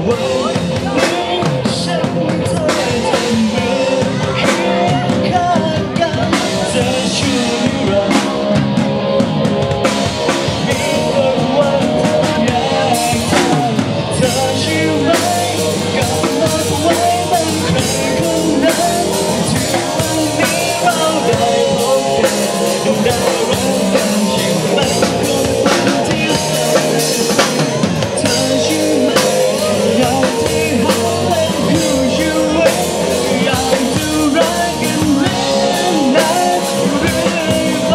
วันนี้ฉันเธอจะเหมือนเคียงข้างกันจะช่วยเรามีวันอยากทำเธอใช่ไหมกำหนดไว้เป็นใครคนนั้นที่วันนี้เราได้พบกันได้รักกันยิ่งเป็นคนวันที่สองเธอใช่ไหมอยากที่หาและคู่ชีวิตอยากจะรักกันเรื่อยนะเรื่อยไป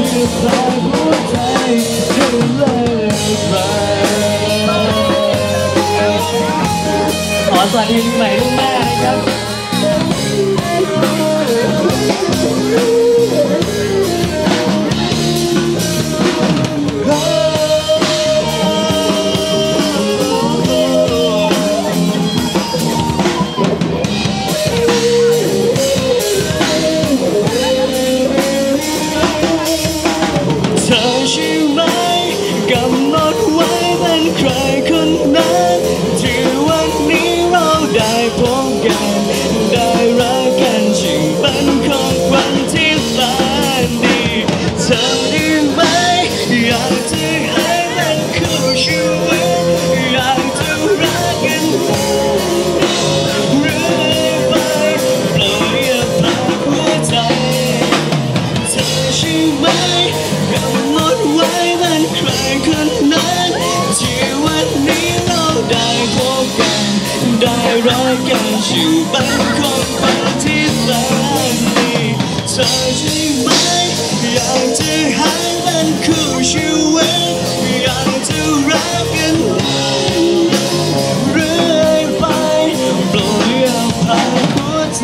อย่าพาหัวใจให้เลิกไปขอสวัสดีปีใหม่ลูกแม่นะครับเธอใช่ไหมกำหนดไว้เป็นใครคนนั้นที่วันนี้เราได้พบกันได้รักกันจึงเป็นของขวัญที่แสนดีเธอได้ไหมอยากจะให้เป็นคู่ชีวิตอยากจะรักกันเรื่อยไปโปรดอย่าพลาดหัวใจเธอใช่ไหมกำหนดไว้เป็นใครคนนั้นที่วันนี้เราได้พบกันได้รักกันอยู่เป็นของขวัญที่แสนดีเธอใช่ไหมอยากจะให้เป็นคู่ชีวิตอยากจะรักกันเรื่อยไปโปรดอย่าพาหัวใจ